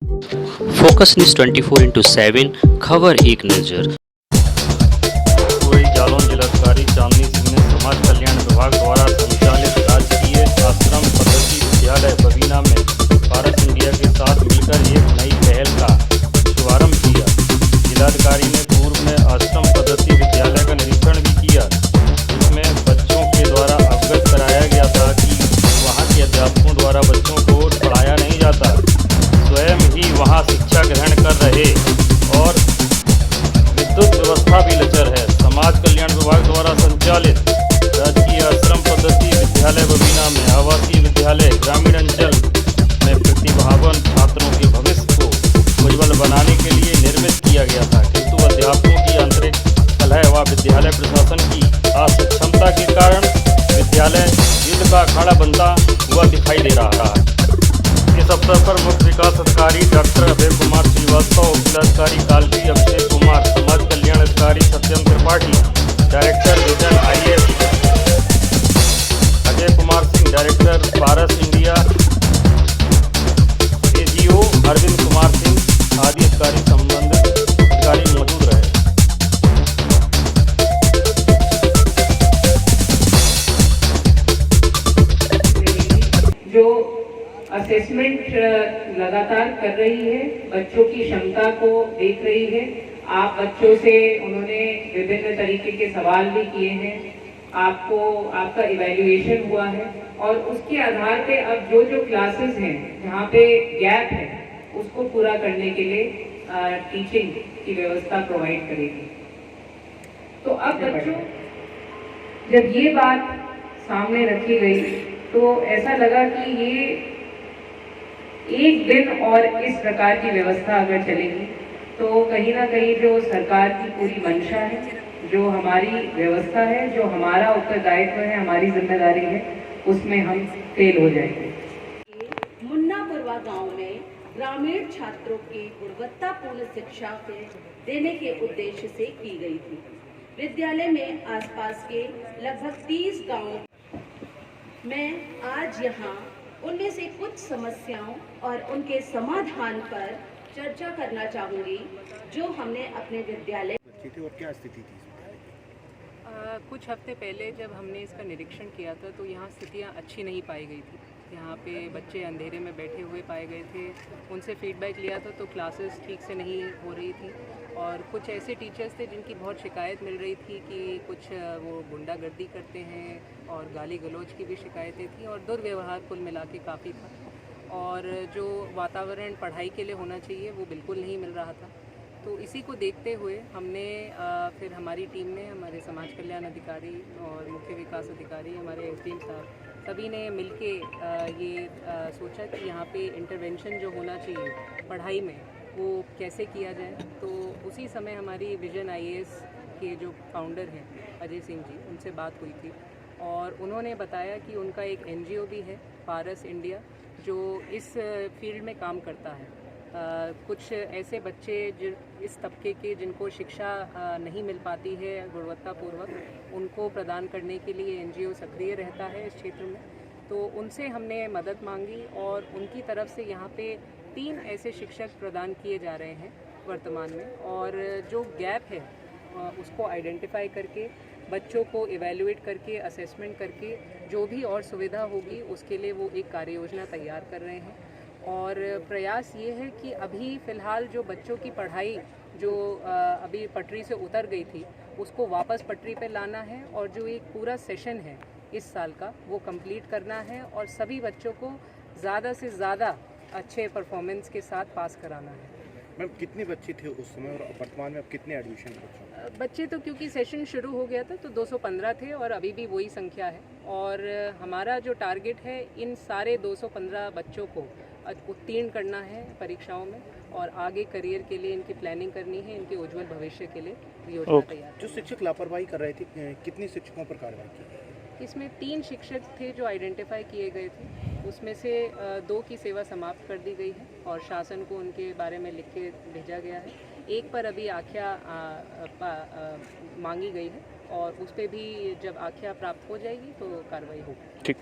Focus news 24/7 खबर एक नज़र। जालौन जिलाधिकारी चांदनी सिंह ने समाज कल्याण विभाग द्वारा संचालित राजकीय आश्रम पद्धति विद्यालय बबीना में पारस इंडिया के साथ मिलकर एक नई पहल का शुभारंभ किया। जिलाधिकारी ने पूर्व में आश्रम पद्धति विद्यालय का निरीक्षण भी किया, जिसमें बच्चों के द्वारा अवगत कराया गया था कि वहां के अध्यापकों द्वारा बच्चों को पढ़ाया नहीं जाता, स्वयं ही वहां शिक्षा ग्रहण कर रहे और विद्युत व्यवस्था भी लचर है। समाज कल्याण विभाग द्वारा संचालित राजकीय आश्रम पद्धति विद्यालय बबीना में आवासीय विद्यालय ग्रामीण अंचल में प्रतिभावान छात्रों के भविष्य को उज्ज्वल बनाने के लिए निर्मित किया गया था, किंतु अध्यापकों की आंतरिक कलह व विद्यालय प्रशासन की असक्षमता के कारण विद्यालय युद्ध का अखाड़ा बनता हुआ दिखाई दे रहा है। इस अवसर पर मुख्य विकास अधिकारी डॉक्टर अभय कुमार श्रीवास्तव, जिलाधिकारी कालपी अभिषेक कुमार, समाज कल्याण अधिकारी Satyam Tripathi, director vision IAS Ajay Kumar Singh, director Paras India AGO Arvind Kumar Singh आदि अधिकारी संबंधित अधिकारी मौजूद रहे। जो असेसमेंट लगातार कर रही है, बच्चों की क्षमता को देख रही है। आप बच्चों से उन्होंने विभिन्न तरीके के सवाल भी किए हैं, आपका इवैल्यूएशन हुआ है और उसके आधार पे अब जो क्लासेस हैं जहाँ पे गैप है उसको पूरा करने के लिए टीचिंग की व्यवस्था प्रोवाइड करेगी। तो अब बच्चों जब ये बात सामने रखी गई तो ऐसा लगा कि ये एक दिन और इस प्रकार की व्यवस्था अगर चलेगी तो कहीं ना कहीं जो सरकार की पूरी मंशा है, जो हमारी व्यवस्था है, जो हमारा उत्तरदायित्व है, हमारी जिम्मेदारी है, उसमें हम फेल हो जाएंगे। मुन्नापुरवा गांव में ग्रामीण छात्रों की गुणवत्तापूर्ण शिक्षा देने के उद्देश्य से की गई थी। विद्यालय में आसपास के लगभग 30 गांवों में आज यहाँ उनमें से कुछ समस्याओं और उनके समाधान पर चर्चा करना चाहूँगी, जो हमने अपने विद्यालय और क्या स्थिति थी इस विद्यालय की? कुछ हफ्ते पहले जब हमने इसका निरीक्षण किया था तो यहाँ स्थितियाँ अच्छी नहीं पाई गई थी। यहाँ पे बच्चे अंधेरे में बैठे हुए पाए गए थे। उनसे फीडबैक लिया था तो क्लासेस ठीक से नहीं हो रही थी और कुछ ऐसे टीचर्स थे जिनकी बहुत शिकायत मिल रही थी कि कुछ वो गुंडागर्दी करते हैं और गाली गलौज की भी शिकायतें थी और दुर्व्यवहार कुल मिला के काफ़ी था और जो वातावरण पढ़ाई के लिए होना चाहिए वो बिल्कुल नहीं मिल रहा था। तो इसी को देखते हुए हमने फिर हमारी टीम ने, हमारे समाज कल्याण अधिकारी और मुख्य विकास अधिकारी, हमारे SDM साहब, सभी ने मिलके ये सोचा कि यहाँ पे इंटरवेंशन जो होना चाहिए पढ़ाई में वो कैसे किया जाए। तो उसी समय हमारी विजन IAS के जो फाउंडर हैं अजय सिंह जी, उनसे बात हुई थी और उन्होंने बताया कि उनका एक NGO भी है पारस इंडिया, जो इस फील्ड में काम करता है। कुछ ऐसे बच्चे इस तबके के जिनको शिक्षा नहीं मिल पाती है गुणवत्तापूर्वक, उनको प्रदान करने के लिए NGO सक्रिय रहता है इस क्षेत्र में। तो उनसे हमने मदद मांगी और उनकी तरफ से यहाँ पे 3 ऐसे शिक्षक प्रदान किए जा रहे हैं वर्तमान में और जो गैप है उसको आइडेंटिफाई करके बच्चों को इवैल्यूएट करके असेसमेंट करके जो भी और सुविधा होगी उसके लिए वो एक कार्य योजना तैयार कर रहे हैं। और प्रयास ये है कि अभी फ़िलहाल जो बच्चों की पढ़ाई जो अभी पटरी से उतर गई थी उसको वापस पटरी पे लाना है और जो एक पूरा सेशन है इस साल का वो कंप्लीट करना है और सभी बच्चों को ज़्यादा से ज़्यादा अच्छे परफॉर्मेंस के साथ पास कराना है। मैम कितने बच्चे थे उस समय और वर्तमान में अब कितने एडमिशन बच्चे तो क्योंकि सेशन शुरू हो गया था तो 215 थे और अभी भी वही संख्या है और हमारा जो टारगेट है इन सारे 215 बच्चों को उत्तीर्ण करना है परीक्षाओं में और आगे करियर के लिए इनकी प्लानिंग करनी है, इनके उज्जवल भविष्य के लिए योजना तैयार। जो शिक्षक लापरवाही कर रहे थे, कितने शिक्षकों पर कार्रवाई की? इसमें 3 शिक्षक थे जो आइडेंटिफाई किए गए थे, उसमें से 2 की सेवा समाप्त कर दी गई है और शासन को उनके बारे में लिख के भेजा गया है। एक पर अभी आख्या मांगी गई है और उस पर भी जब आख्या प्राप्त हो जाएगी तो कार्रवाई होगी। ठीक।